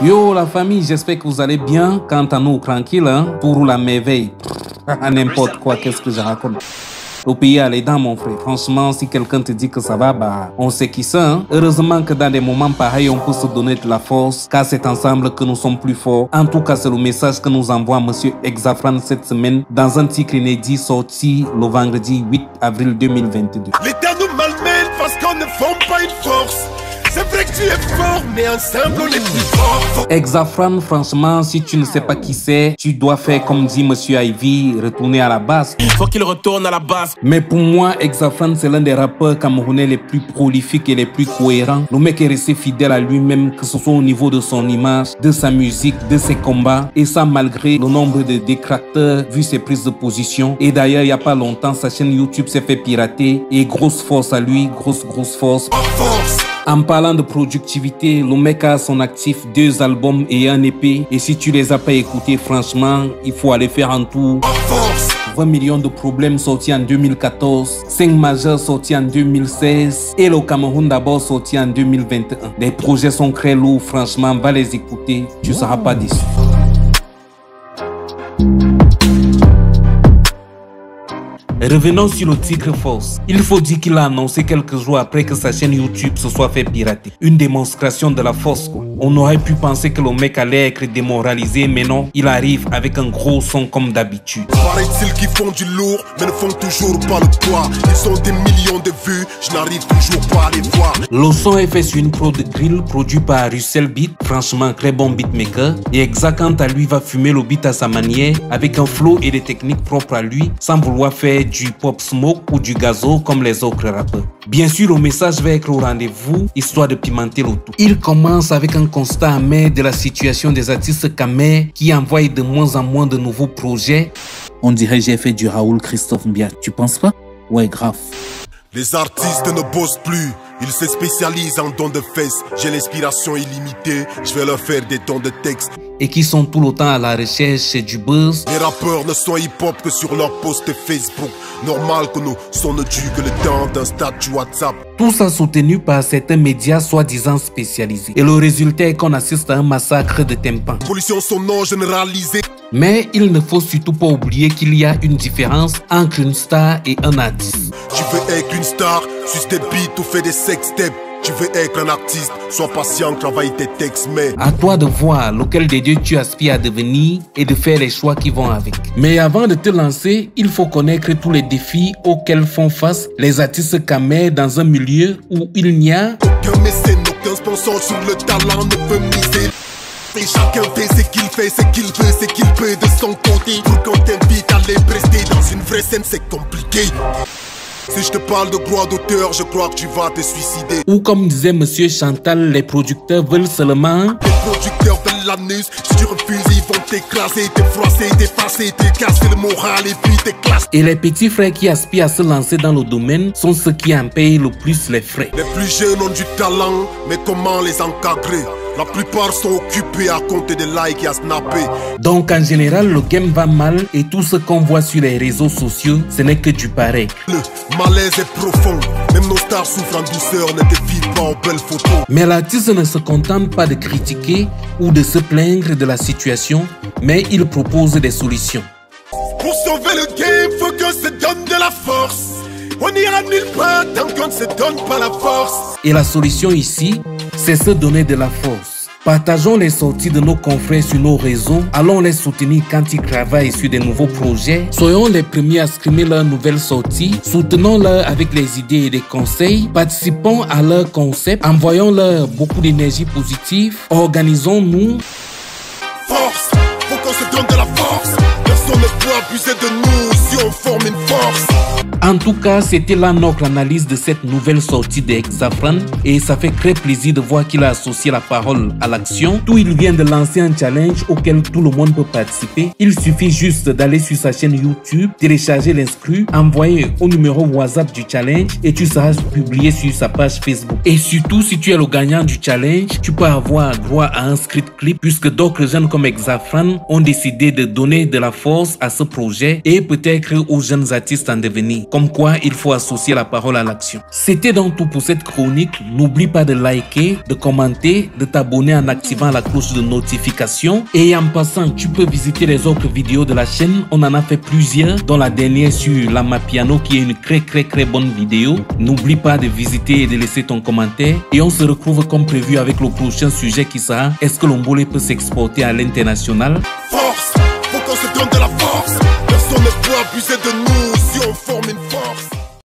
Yo la famille, j'espère que vous allez bien. Quant à nous, tranquille, hein, pour la merveille. N'importe quoi, qu'est-ce que je raconte. Le pays a les dents, mon frère. Franchement, si quelqu'un te dit que ça va, bah, on sait qui ça, hein. Heureusement que dans des moments pareils, on peut se donner de la force, car c'est ensemble que nous sommes plus forts. En tout cas, c'est le message que nous envoie Monsieur Exafran cette semaine dans un titre inédit sorti le vendredi 8 avril 2022. L'État nous malmène parce qu'on ne forme pas une force. C'est vrai que tu es fort, mais ensemble on est plus fort. Exafran, franchement, si tu ne sais pas qui c'est, tu dois faire comme dit Monsieur Ivy, retourner à la base. Il faut qu'il retourne à la base. Mais pour moi, Exafran, c'est l'un des rappeurs camerounais les plus prolifiques et les plus cohérents. Le mec est resté fidèle à lui-même, que ce soit au niveau de son image, de sa musique, de ses combats. Et ça, malgré le nombre de détracteurs, vu ses prises de position. Et d'ailleurs, il n'y a pas longtemps, sa chaîne YouTube s'est fait pirater. Et grosse force à lui, grosse force. En parlant de productivité, le mec a à son actif 2 albums et un EP. Et si tu les as pas écoutés, franchement, il faut aller faire un tour. 20 millions de problèmes sortis en 2014, 5 majeurs sortis en 2016 et le Cameroun d'abord sorti en 2021. Les projets sont très lourds, franchement, va les écouter, tu seras pas déçu. Revenons sur le Tigre Force. Il faut dire qu'il a annoncé quelques jours après que sa chaîne YouTube se soit fait pirater. Une démonstration de la force, quoi. On aurait pu penser que le mec allait être démoralisé, mais non, il arrive avec un gros son comme d'habitude. Paraît-il qu'ils font du lourd, mais ne font toujours pas le poids. Ils ont des millions de vues, je n'arrive toujours pas à les voir. Le son est fait sur une prod de drill produit par Russell Beat, franchement très bon beatmaker. Et Exa quant à lui va fumer le beat à sa manière, avec un flow et des techniques propres à lui, sans vouloir faire du pop smoke ou du gazo comme les autres rappeurs. Bien sûr, le message va être au rendez-vous, histoire de pimenter le tout. Il commence avec un constat amer de la situation des artistes camers qui envoient de moins en moins de nouveaux projets. On dirait que j'ai fait du Raoul Christophe Mbia, tu penses pas? Ouais, grave. Les artistes ne bossent plus, ils se spécialisent en dons de fesses. J'ai l'inspiration illimitée, je vais leur faire des dons de texte. Et qui sont tout le temps à la recherche du buzz. Les rappeurs ne sont hip-hop que sur leur post Facebook. Normal que nous sommes dus que le temps d'un statut WhatsApp. Tout ça soutenu par certains médias soi-disant spécialisés. Et le résultat est qu'on assiste à un massacre de tympans. Pollution son nom généralisé. Mais il ne faut surtout pas oublier qu'il y a une différence entre une star et un artiste. Tu veux être une star, suce tes beats ou fais des sextapes. Tu veux être un artiste, sois patient, travaille tes textes, mais... À toi de voir lequel des deux tu aspires à devenir et de faire les choix qui vont avec. Mais avant de te lancer, il faut connaître tous les défis auxquels font face les artistes camers dans un milieu où il n'y a... aucun mécène, aucun sponsor sur le talent ne peut miser. Et chacun fait ce qu'il fait, ce qu'il veut, ce qu'il peut de son côté. Pour qu'on t'invite à les prester dans une vraie scène, c'est compliqué. Si je te parle de droit d'auteur, je crois que tu vas te suicider. Ou comme disait Monsieur Chantal, les producteurs veulent seulement... Les producteurs veulent l'anus, si tu refuses, ils vont t'écraser, t'effroisser, t'effacer, te casser le moral et puis t'éclaser. Et les petits frères qui aspirent à se lancer dans le domaine sont ceux qui en payent le plus les frais. Les plus jeunes ont du talent, mais comment les encadrer? La plupart sont occupés à compter des likes et à snapper. Donc en général, le game va mal et tout ce qu'on voit sur les réseaux sociaux, ce n'est que du pareil. Le malaise est profond, même nos stars souffrent en douceur, ne défilent pas aux belles photos. Mais l'artiste ne se contente pas de critiquer ou de se plaindre de la situation, mais il propose des solutions. Pour sauver le game, faut qu'on se donne de la force. On n'ira nulle part tant qu'on ne se donne pas la force. Et la solution ici, c'est se donner de la force. Partageons les sorties de nos confrères sur nos réseaux. Allons les soutenir quand ils travaillent sur des nouveaux projets. Soyons les premiers à streamer leurs nouvelles sorties. Soutenons-leur avec les idées et des conseils. Participons à leur concept. Envoyons-leur beaucoup d'énergie positive. Organisons-nous. Force, faut qu'on se donne de la force. Personne ne peut abuser de nous si on forme une force. En tout cas, c'était là notre analyse de cette nouvelle sortie d'Exafran et ça fait très plaisir de voir qu'il a associé la parole à l'action. Tout il vient de lancer un challenge auquel tout le monde peut participer. Il suffit juste d'aller sur sa chaîne YouTube, télécharger l'inscrit, envoyer au numéro WhatsApp du challenge et tu seras publié sur sa page Facebook. Et surtout, si tu es le gagnant du challenge, tu peux avoir droit à un script clip puisque d'autres jeunes comme Exafran ont décidé de donner de la force à ce projet et peut-être aux jeunes artistes en devenir. intervenir. Comme quoi, il faut associer la parole à l'action. C'était donc tout pour cette chronique. N'oublie pas de liker, de commenter, de t'abonner en activant la cloche de notification. Et en passant, tu peux visiter les autres vidéos de la chaîne. On en a fait plusieurs, dont la dernière sur l'Amapiano qui est une très bonne vidéo. N'oublie pas de visiter et de laisser ton commentaire. Et on se retrouve comme prévu avec le prochain sujet qui sera: est-ce que l'Ombole peut s'exporter à l'international? Force, faut qu'on se donne de la force. Personne ne peut abuser de nous si on forme une force.